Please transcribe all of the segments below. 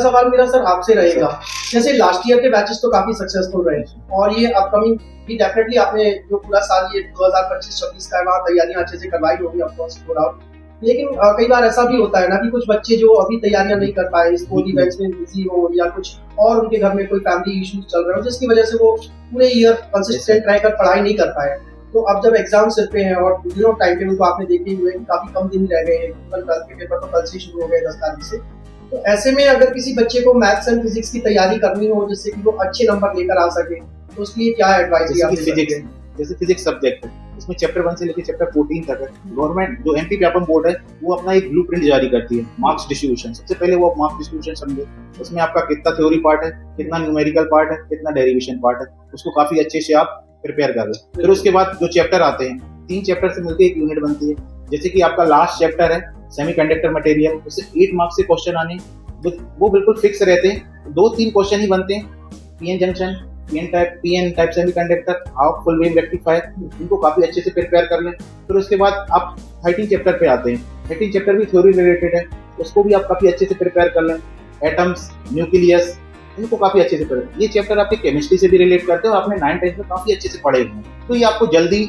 सवाल मेरा सर आपसे रहेगा, जैसे लास्ट ईयर के बैचेस तो काफी सक्सेसफुल रहे और ये अपकमिंग भी डेफिनेटली आपने जो पूरा साल ये 2025-26 का वहाँ तैयारियां अच्छे से करवाई होगी ऑफकोर्स नो डाउट, लेकिन कई बार ऐसा भी होता है ना कि कुछ बच्चे जो अभी तैयारियां नहीं कर पाए, स्पोर्ट इवेंट्स में बिजी हो या कुछ और उनके घर में कोई फैमिली इश्यूज चल रहे हो जिसकी वजह से वो पूरे ईयर कंसिस्टेंट रहकर पढ़ाई नहीं कर पाए। तो अब जब एग्जाम सिर पे हैं और टाइम टेबल को आपने देखे हुए काफी कम दिन रह गए हैं, कल के पेपर तो कल से शुरू हो गए 10 तारीख से, तो ऐसे में अगर किसी बच्चे को मैथ्स एंड फिजिक्स की तैयारी करनी हो जिससे कि वो अच्छे नंबर लेकर आ सके तो उसके लिए क्या एडवाइस है? जैसे फिजिक्स सब्जेक्ट है उसमें चैप्टर 1 से लेकर चैप्टर 14 तक है, गवर्नमेंट जो एमपी व्यापम बोर्ड है वो अपना एक ब्लूप्रिंट जारी करती है मार्क्स डिस्ट्रीब्यूशन। सबसे पहले वो मार्क्स डिस्ट्रीब्यूशन समझे, उसमें आपका कितना थ्योरी पार्ट है, कितना न्यूमेरिकल पार्ट है, कितना डेरिवेशन पार्ट है, उसको काफी अच्छे से आप प्रिपेयर कर लें। फिर उसके बाद जो चैप्टर आते हैं 3 चैप्टर से मिलकर एक यूनिट बनती है। जैसे कि आपका लास्ट चैप्टर है सेमीकंडक्टर मटेरियल, उससे 8 मार्क्स से क्वेश्चन आने वो बिल्कुल फिक्स रहते हैं, 2-3 क्वेश्चन ही बनते हैं। PN junction, PN type semiconductor, half full wave rectifier, इनको काफी अच्छे से प्रिपेयर कर लें। फिर उसके बाद आप 13 चैप्टर पे आते हैं, 13 चैप्टर भी थ्योरी रिलेटेड है, उसको भी आप काफी अच्छे से प्रिपेयर कर लें। एटम्स, न्यूक्लियस, इनको काफी अच्छे से पढ़ें। ये चैप्टर आपके केमिस्ट्री से भी रिलेट करते हैं और आपने 9th-10th में काफी अच्छे से पढ़े हुए हैं, तो ये आपको जल्दी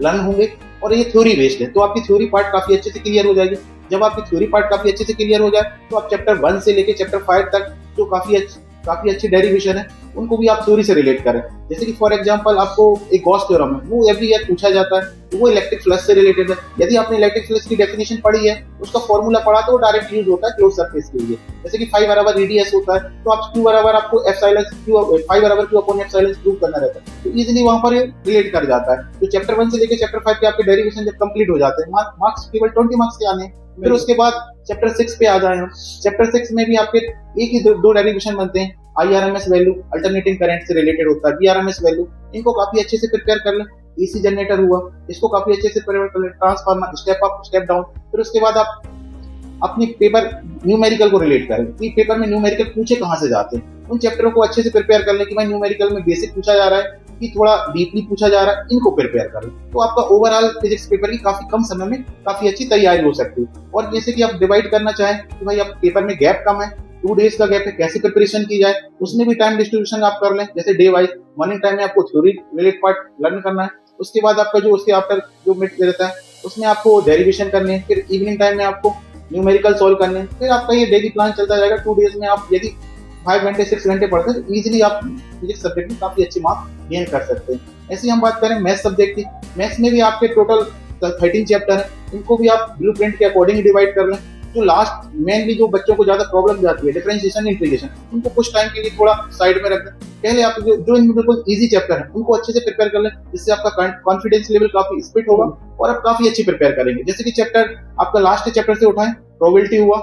लर्न होंगे और ये थ्योरी बेस्ड है, तो आपकी थ्योरी पार्ट काफी अच्छे से क्लियर हो जाएगी। जब आपकी थ्योरी पार्ट काफी अच्छे से क्लियर हो जाए तो आप चैप्टर 1 से लेके चैप्टर 5 तक जो काफी अच्छी डेरिवेशन है उनको भी आप थ्योरी से रिलेट करें। जैसे कि फॉर एग्जांपल आपको एक गॉस थ्योरम है, वो एवरी ईयर पूछा जाता है, तो वो इलेक्ट्रिक फ्लक्स से रिलेटेड है। यदि आपने इलेक्ट्रिक फ्लक्स की डेफिनेशन पढ़ी है, उसका फॉर्मूला पढ़ा तो वो डायरेक्ट यूज होता है क्लोज सरफेस के लिए। जैसे कि 5 बराबर रेडियस होता है, तो आप Q बराबर आपको एप्सिलॉन Q 5 बराबर Q अपॉन एप्सिलॉन प्रूव करना रहता है, तो इजीली वहां पर रिलेट कर जाता है। तो चैप्टर 1 से लेकर चैप्टर 5 के आपके डेरिवेशन जब कंप्लीट हो जाते हैं, मार्क्स केवल 20 मार्क्स के आने। फिर उसके बाद चैप्टर 6 पे आ जाए हम। चैप्टर 6 में भी आपके एक ही दो डेरिवेशन बनते हैं, आईआरएमएस वैल्यू अल्टरनेटिंग करंट से रिलेटेड होता है, बीआरएमएस वैल्यू, इनको काफी अच्छे से प्रिपेयर कर लें। एसी जनरेटर हुआ, इसको काफी अच्छे से प्रिपेयर कर लें। Transformer, step up step down. फिर उसके बाद आप अपने पेपर न्यूमेरिकल को रिलेट करें कि पेपर में न्यूमेरिकल पूछे कहाँ से जाते हैं, उन चैप्टरों को अच्छे से प्रिपेयर कर लें कि भाई न्यूमेरिकल में बेसिक पूछा जा रहा है कि थोड़ा डीपली पूछा जा रहा है, इनको प्रिपेयर करें। तो आपका ओवरऑल फिजिक्स पेपर की काफी कम समय में काफी अच्छी तैयारी हो सकती है। और जैसे कि आप डिवाइड करना चाहें कि भाई आप पेपर में गैप कम है, 2 डेज का गैप है, कैसे प्रिपरेशन की जाए, उसमें भी टाइम डिस्ट्रीब्यूशन आप कर लें। जैसे डे वाइज मॉर्निंग टाइम में आपको थ्योरी रिलेटेड पार्ट लर्न करना है, उसके बाद आपका जो उसके आफ्टर जो मिड रहता है उसमें आपको डेरिवेशन करने हैं, फिर इवनिंग टाइम में आपको न्यूमेरिकल सॉल्व करने हैं। फिर आपका ये डेली प्लान चलता जाएगा। 2 डेज में आप यदि 5 घंटे 6 घंटे पढ़ते हैं तो इजीली आप फिजिक्स सब्जेक्ट में काफी अच्छे मार्क्स गेन कर सकते हैं। ऐसे ही हम बात करें मैथ्स सब्जेक्ट की, मैथ्स में भी आपके टोटल 13 चैप्टर है, इनको भी आप ब्लूप्रिंट के अकॉर्डिंग डिवाइड कर लें। जो लास्ट मेनली जो बच्चों को ज्यादा प्रॉब्लम जाती है डिफरेंशिएशन इंटीग्रेशन, उनको कुछ टाइम के लिए थोड़ा साइड में रख दें। पहले आप जो इनमें बिल्कुल इजी चैप्टर है उनको अच्छे से प्रिपेयर कर लें, जिससे आपका कॉन्फिडेंस लेवल काफी स्पीड होगा और आप काफी अच्छी प्रिपेयर करेंगे। जैसे कि चैप्टर आपका लास्ट चैप्टर से उठाएं, प्रोबेबिलिटी हुआ,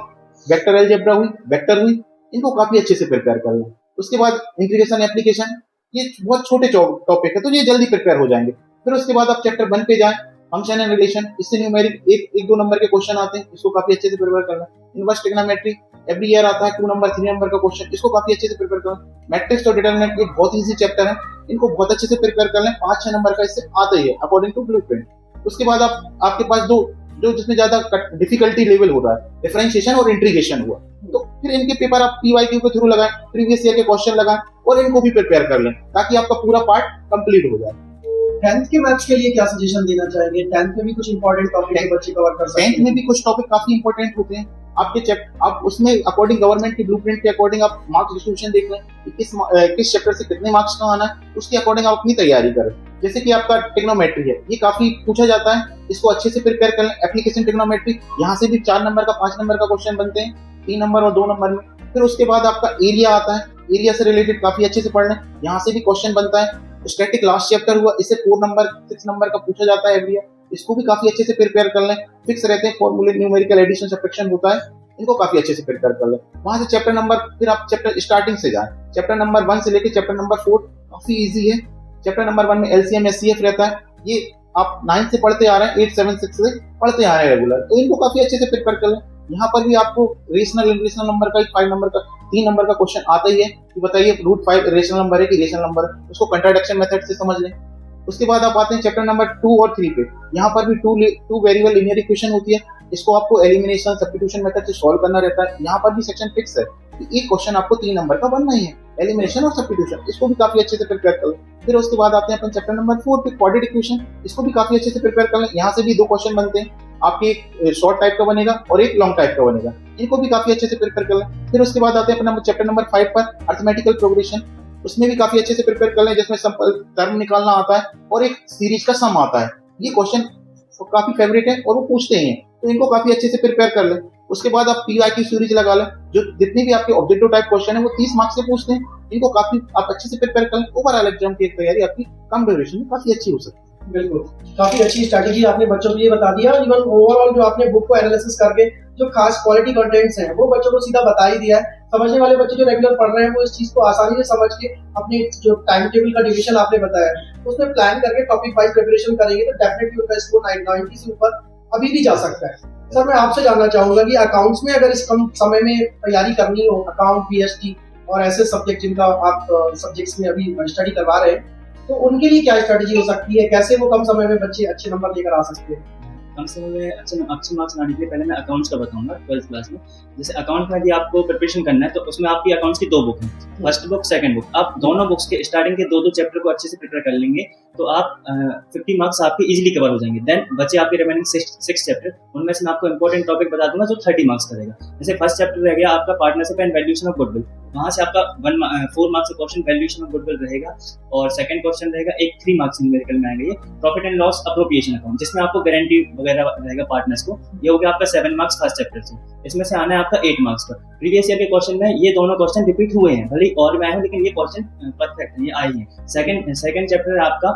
वेक्टर अलजेब्रा हुई, वेक्टर हुई, इनको काफी अच्छे से प्रिपेयर कर लें। उसके बाद इंटीग्रेशन एप्लीकेशन, ये बहुत छोटे टॉपिक है तो ये जल्दी प्रिपेयर हो जाएंगे। फिर उसके बाद आप चैप्टर 1 पे जाएं, फंक्शन एंड रिलेशन, इससे न्यूमेरिक एक 2 नंबर के क्वेश्चन आते हैं, इसको काफी अच्छे से प्रिपेयर करना। इनवर्स ट्रिग्नोमेट्री एवरी ईयर आता है 2 नंबर 3 नंबर का क्वेश्चन, इसको काफी अच्छे से प्रिपेयर करना। मैट्रिक्स और डिटरमिनेंट एक बहुत इजी चैप्टर है, इनको बहुत अच्छे से प्रिपेयर कर लें। 5-6 नंबर का इससे आता ही है अकॉर्डिंग टू ब्लूप्रिंट। उसके बाद आपके पास जो जिसमें ज्यादा डिफिकल्टी लेवल हो रहा है, डिफरेंशिएशन और इंटीग्रेशन हुआ, तो फिर इनके पेपर आप पीवाईक्यू के थ्रू लगाएं, प्रीवियस ईयर के क्वेश्चन लगाएं और इनको भी प्रिपेयर कर लें ताकि आपका पूरा पार्ट कंप्लीट हो जाए। 10th के मैथ्स के लिए क्या सजेशन देना चाहेंगे? 10th में भी कुछ इंपॉर्टेंट टॉपिक बच्चे कवर कर सकते हैं। 10th में भी कुछ टॉपिक काफी इंपॉर्टेंट होते हैं आपके आप उसमें अकॉर्डिंग गवर्नमेंट की ब्लूप्रिंट के अकॉर्डिंग आप मार्क्स डिस्ट्रीब्यूशन देख लें कि किस चैप्टर से कितने मार्क्स का आना है, उसके अकॉर्डिंग आप अपनी तैयारी करें। जैसे कि आपका ट्रिग्नोमेट्री है, ये काफी पूछा जाता है, इसको अच्छे से प्रिपेयर कर लें। एप्लीकेशन ट्रिग्नोमेट्री, यहाँ से भी 4 नंबर का 5 नंबर का क्वेश्चन बनते हैं, 3 नंबर और 2 नंबर में। फिर उसके बाद आपका एरिया आता है, एरिया से रिलेटेड काफी अच्छे से पढ़ लें, यहाँ से भी क्वेश्चन बनता है। स्टैटिक लास्ट चैप्टर हुआ, इससे 4 नंबर 6 नंबर का पूछा जाता है एरिया, इसको भी काफी अच्छे से प्रिपेयर कर लें। फिक्स रहते हैं फॉर्मूले, न्यूमेरिकल एडिशन सब्ट्रैक्शन होता है, इनको काफी अच्छे से प्रिपेयर कर लें। वहां से चैप्टर नंबर, फिर आप चैप्टर स्टार्टिंग से जाएं, चैप्टर नंबर 1 से लेकर चैप्टर नंबर 4 काफी इजी है। चैप्टर नंबर 1 में एलसीएम एचसीएफ रहता है, ये आप 9 से पढ़ते आ रहे हैं, 8 7 6 से पढ़ते आ रहे हैं रेगुलर, तो इनको काफी अच्छे से प्रिपेयर कर लें। यहाँ पर भी आपको रेशनल इरेशनल नंबर का 5 नंबर का 3 नंबर का क्वेश्चन आता ही है कि बताइए √5 रेशनल नंबर है कि रेशनल नंबर है, उसको कंट्राडिक्शन मेथड से समझ लें। उसके बाद आप आते हैं चैप्टर नंबर 2 और 3 पे, यहाँ पर भी टू वेरिएबल लीनियर इक्वेशन होती है, इसको आपको एलिमिनेशन सब्स्टिट्यूशन मेथड से सॉल्व करना रहता है। यहाँ पर भी सेक्शन फिक्स है, कि एक क्वेश्चन आपको 3 नंबर का बनना ही है, एलिमिनेशन और सब्स्टिट्यूशन, इसको भी काफी अच्छे से प्रिपेयर कर लें। फिर उसके बाद आते हैं अपन चैप्टर नंबर 4 पे, क्वाड्रेटिक इक्वेशन, इसको भी काफी अच्छे से प्रिपेयर कर लें। यहाँ से भी 2 क्वेश्चन बनते हैं, आपके एक शॉर्ट टाइप का बनेगा और एक लॉन्ग टाइप का बनेगा, इनको भी काफी अच्छे से प्रिपेयर कर लें। फिर उसके बाद आते हैं अपना चैप्टर नंबर 5 पर, अरिथमेटिकल प्रोग्रेशन, उसमें भी काफी अच्छे से प्रिपेयर कर लें, जिसमें सिंपल टर्म निकालना आता है और एक सीरीज का सम आता है। ये क्वेश्चन काफी फेवरेट है और वो पूछते ही हैं, तो इनको काफी अच्छे से प्रिपेयर कर लें। उसके बाद आप PYQ सीरीज लगा लें, जो जितनी भी आपके ऑब्जेक्टिव टाइप क्वेश्चन है वो 30 मार्क्स से पूछते हैं, इनको काफी आप अच्छे से प्रिपेयर कर लें। ओवरऑल एग्जाम की एक तैयारी आपकी कम ड्यूरेशन में काफी अच्छी हो सकती है। बिल्कुल, काफी अच्छी स्ट्रैटेजी आपने बच्चों के लिए बता दिया। इवन ओवरऑल जो आपने बुक को एनालिसिस करके जो खास क्वालिटी कंटेंट्स हैं वो बच्चों को सीधा बता ही दिया है। समझने वाले बच्चे जो रेगुलर पढ़ रहे हैं वो इस चीज को आसानी से समझ के अपने जो टाइम टेबल का डिवीजन आपने बताया है उसमें प्लान करके टॉपिक वाइज प्रिपरेशन करेंगे तो डेफिनेटली उनका स्कोर 90 से ऊपर अभी भी जा सकता है। सर, मैं आपसे जानना चाहूंगा कि अकाउंट्स में अगर इस कम समय में तैयारी करनी हो, अकाउंट, BST और ऐसे सब्जेक्ट जिनका आप सब्जेक्ट्स में अभी स्टडी करवा रहे हैं, तो उनके लिए क्या स्ट्रेटजी हो सकती है? कैसे वो कम समय में बच्चे अच्छे नंबर लेकर आ सकते हैं? कम समय में अच्छे मार्क्स लाने के लिए पहले मैं अकाउंट्स का बताऊंगा 12th क्लास में। जैसे अकाउंट में यदि आपको प्रिपरेशन करना है तो उसमें आपकी अकाउंट्स की 2 बुक हैं, फर्स्ट बुक, सेकंड बुक। आप दोनों बुक्स के स्टार्टिंग के 2 चैप्टर को अच्छे से प्रिपेयर कर लेंगे तो आप 50 मार्क्स आपके इजीली कवर हो जाएंगे। देन बचे आपके रिमेनिंग 6 चैप्टर, उनमें से मैं आपको इंपॉर्टेंट टॉपिक बता दूंगा जो 30 मार्क्स का रहेगा। जैसे फर्स्ट चैप्टर रह गया आपका partnership and valuation of goodwill, वहां से आपका 4 मार्क्स का क्वेश्चन वैल्यूएशन ऑफ गुडविल रहेगा। और सेकंड क्वेश्चन रहेगा एक 3 मार्क्स न्यूमेरिकल में आएंगे, ये profit and loss appropriation account, जिसमें आपको गारंटी वगैरह रहेगा पार्टनर्स को। ये हो गया आपका 7 मार्क्स फर्स्ट चैप्टर से। इसमें से आना है आपका 8 मार्क्स का। प्रीवियस ईयर के क्वेश्चन में ये दोनों क्वेश्चन रिपीट हुए हैं, भले और में आए हैं लेकिन ये क्वेश्चन परफेक्ट है, ये आए हैं। सेकंड चैप्टर है आपका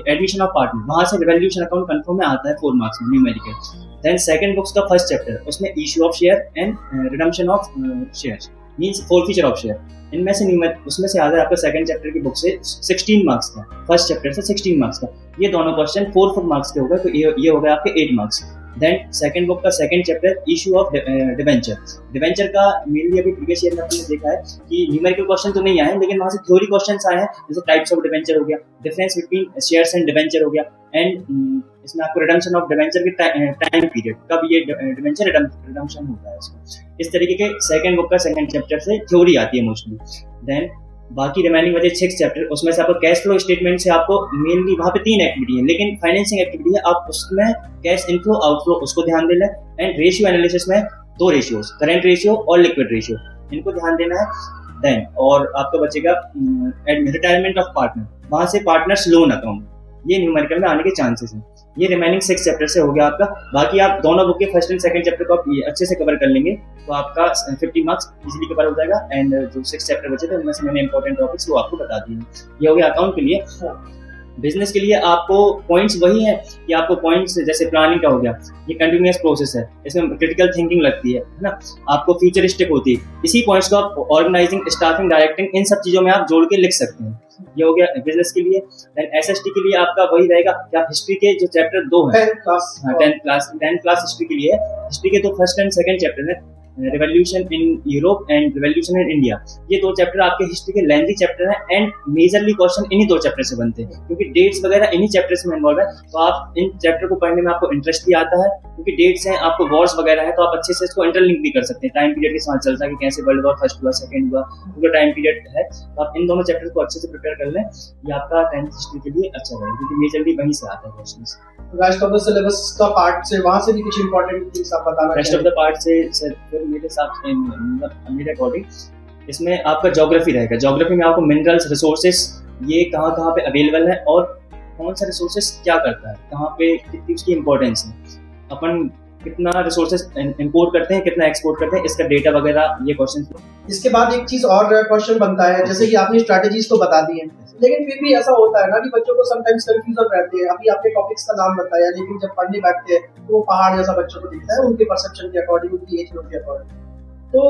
एडमिशन ऑफ पार्टनर, वहां से वैल्यूएशन अकाउंट कंफर्म में आता है 4 मार्क्स में न्यूमेरिकल। देन सेकंड बुक्स का फर्स्ट चैप्टर, उसमें issue of share and redemption of shares means forfeiture of share, इनमें से उसमें से आता है आपका सेकंड चैप्टर की बुक से 16 मार्क्स का, फर्स्ट चैप्टर से 16 मार्क्स का। ये दोनों क्वेश्चन 4 मार्क्स के हो गए, तो ये हो गए आपके 8 मार्क्स। देन सेकंड बुक का second chapter issue of debenture का मेनली अभी प्रीवियस ईयर में आपने देखा है कि न्यूमेरिकल क्वेश्चन तो नहीं आए लेकिन वहां से थ्योरी क्वेश्चंस आए हैं, जैसे टाइप्स ऑफ डिवेंचर हो गया, difference between shares and debenture हो गया, एंड इसमें आपको रिडम्पशन ऑफ डिवेंचर के टाइम पीरियड कब ये डिवेंचर रिडम्पशन होता है इसमें। इस तरीके के सेकंड बुक का सेकंड चैप्टर से थ्योरी आती है मोस्टली। देन बाकी रिमेनिंग बचे 6 चैप्टर, उसमें से आपको कैश फ्लो स्टेटमेंट से आपको मेनली वहाँ पे 3 एक्टिविटी है, लेकिन फाइनेंसिंग एक्टिविटी है, आप उसमें कैश इनफ्लो आउटफ्लो उसको ध्यान देना है। एंड रेशियो एनालिसिस में 2 रेशियोज, करंट रेशियो और लिक्विड रेशियो, इनको ध्यान देना है। देन और आपका बचेगा रिटायरमेंट ऑफ पार्टनर, वहाँ से पार्टनर्स लोन अकाउंट, ये न्यूमेरिकल में आने के चांसेस हैं। ये रिमेनिंग 6 चैप्टर से हो गया आपका। बाकी आप दोनों बुक के फर्स्ट एंड सेकंड चैप्टर को आप ये अच्छे से कवर कर लेंगे तो आपका 50 मार्क्स इजीली कवर हो जाएगा। एंड जो 6 चैप्टर बचे थे उनमें से मैंने इंपॉर्टेंट टॉपिक्स वो आपको बता दिए। ये हो गया अकाउंट के लिए। बिजनेस के लिए आपको पॉइंट्स वही है कि आपको पॉइंट्स जैसे प्लानिंग का हो गया, ये कंटिन्यूअस प्रोसेस है, इसमें क्रिटिकल थिंकिंग लगती है ना, आपको फ्यूचरिस्टिक होती है। इसी पॉइंट्स को आप ऑर्गेनाइजिंग, स्टाफिंग, डायरेक्टिंग, इन सब चीजों में आप जोड़ के लिख सकते हैं। ये हो गया बिजनेस के लिए। देन एसएसटी के लिए आपका वही रहेगा कि आप हिस्ट्री के जो चैप्टर 2 है 10th क्लास हिस्ट्री के लिए, हिस्ट्री के तो फर्स्ट एंड सेकंड चैप्टर है, revolution in Europe and revolution in India, ये 2 चैप्टर आपके हिस्ट्री के लेंथी चैप्टर हैं एंड मेजरली क्वेश्चन इन्हीं 2 चैप्टर से बनते हैं क्योंकि डेट्स वगैरह इन्हीं चैप्टर्स में इन्वॉल्व है। तो आप इन चैप्टर को पढ़ने में आपको इंटरेस्ट भी आता है क्योंकि डेट्स हैं, आपको वॉर्स वगैरह है तो आप अच्छे से इसको इंटरलिंक भी कर सकते हैं, टाइम पीरियड के साथ चलता है कि कैसे वर्ल्ड वॉर फर्स्ट हुआ, सेकंड हुआ, पूरा टाइम पीरियड है। तो आप इन दोनों चैप्टर को अच्छे से प्रिपेयर कर लें, ये आपका 10th हिस्ट्री के लिए अच्छा रहेगा क्योंकि मेजरली वहीं से आता है questions. Rest of the syllabus का पार्ट से वहां से भी कुछ इंपॉर्टेंट थिंग्स आप बताना रेस्ट ऑफ द पार्ट से सर फिर मेरे हिसाब से मतलब मेरे अकॉर्डिंग इसमें आपका ज्योग्राफी रहेगा। ज्योग्राफी में आपको मिनरल्स, रिसोर्सेस ये कहाँ पे अवेलेबल है और कौन सा रिसोर्सेस क्या करता है, कहाँ पे कितनी उसकी इंपॉर्टेंस है, अपन कितना रिसोर्सेस इंपोर्ट करते हैं, कितना एक्सपोर्ट करते हैं, इसका डेटा वगैरह, ये क्वेश्चन। इसके बाद एक चीज और क्वेश्चन बनता है, जैसे कि आपने स्ट्रैटेजीज तो बता दी है लेकिन फिर भी ऐसा होता है ना कि बच्चों को समटाइम्स कंफ्यूजन रहते हैं। अभी आपने टॉपिक्स का नाम बताया लेकिन जब पढ़ने बैठते हैं तो वो पहाड़ जैसा बच्चों को दिखता है उनके परसेप्शन के अकॉर्डिंग, उनकी एज ग्रुप के अकॉर्डिंग। तो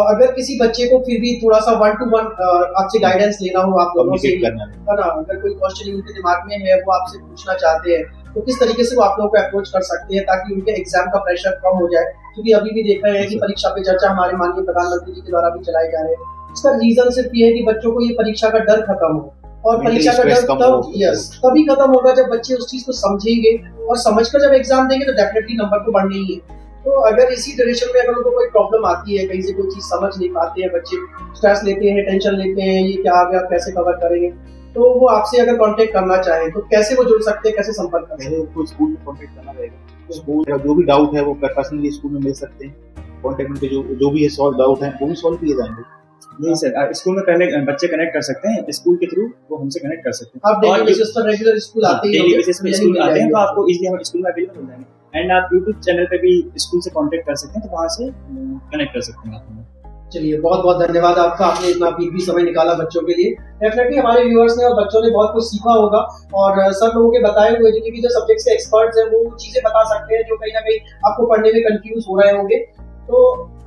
अगर किसी बच्चे को फिर भी थोड़ा सा 1-to-1 आपसे गाइडेंस लेना हो आप लोगों से, है ना, अगर कोई क्वेश्चन उनके दिमाग में है वो आपसे पूछना चाहते हैं तो किस तरीके से वो आप लोगों को अप्रोच कर सकते हैं ताकि उनके एग्जाम का प्रेशर कम हो जाए? क्योंकि अभी भी देख रहे हैं कि परीक्षा पे चर्चा हमारे माननीय प्रधानमंत्री जी के द्वारा भी चलाए जा रहे हैं। इसका रीजन सिर्फ ये है कि बच्चों को ये परीक्षा का डर खत्म हो, और परीक्षा का डर तभी खत्म होगा जब बच्चे उस चीज को समझेंगे और समझकर जब एग्जाम देंगे तो डेफिनेटली नंबर तो बढ़ने ही है। तो अगर इसी ड्यूरेशन में अगर उनको कोई प्रॉब्लम आती है, कहीं से कोई चीज़ समझ नहीं पाते हैं बच्चे, स्ट्रेस लेते हैं, टेंशन लेते हैं, ये क्या आ गया, कैसे कवर करेंगे, तो वो आपसे अगर कांटेक्ट करना चाहे तो कैसे वो जुड़ सकते हैं, कैसे संपर्क कर सकते पहले उनको स्कूल में कांटेक्ट करना रहेगा। स्कूल का जो भी डाउट है वो पर्सनली स्कूल में मिल सकते हैं। कांटेक्ट में जो भी है सॉल्व डाउट है वो भी सॉल्व किए जाएंगे। नहीं सर, स्कूल में पहले बच्चे कनेक्ट कर सकते हैं, स्कूल के थ्रू वो हमसे कनेक्ट कर सकते हैं। आप डेली बेसिस पर रेगुलर स्कूल आते हैं, डेली बेसिस पे स्कूल आते हैं तो आपको इजीली हम स्कूल में अवेलेबल हो जाएंगे। एंड आप यूट्यूब चैनल पे भी स्कूल से कांटेक्ट कर सकते हैं, तो वहाँ से कनेक्ट कर सकते हैं आप हमें। चलिए, बहुत बहुत धन्यवाद आपका, आपने इतना भी समय निकाला बच्चों के लिए। डेफिनेटली हमारे व्यूअर्स ने और बच्चों ने बहुत कुछ सीखा होगा, और सब लोगों के बताए हुए जितने भी जो सब्जेक्ट्स के एक्सपर्ट्स हैं वो चीजें बता सकते हैं जो कहीं ना कहीं आपको पढ़ने में कंफ्यूज हो रहे होंगे। तो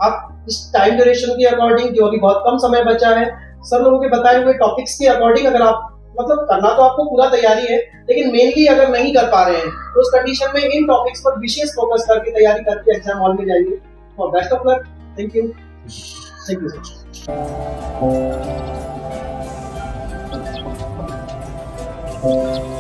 आप इस टाइम ड्यूरेशन के अकॉर्डिंग, जो अभी बहुत कम समय बचा है, सब लोगों के बताए हुए टॉपिक्स के अकॉर्डिंग अगर आप मतलब करना तो आपको पूरा तैयारी है, लेकिन मेनली अगर नहीं कर पा रहे हैं तो उस कंडीशन में इन टॉपिक्स पर विशेष फोकस करके तैयारी करके एग्जाम हॉल में जाइए। और best of luck. Thank you sir.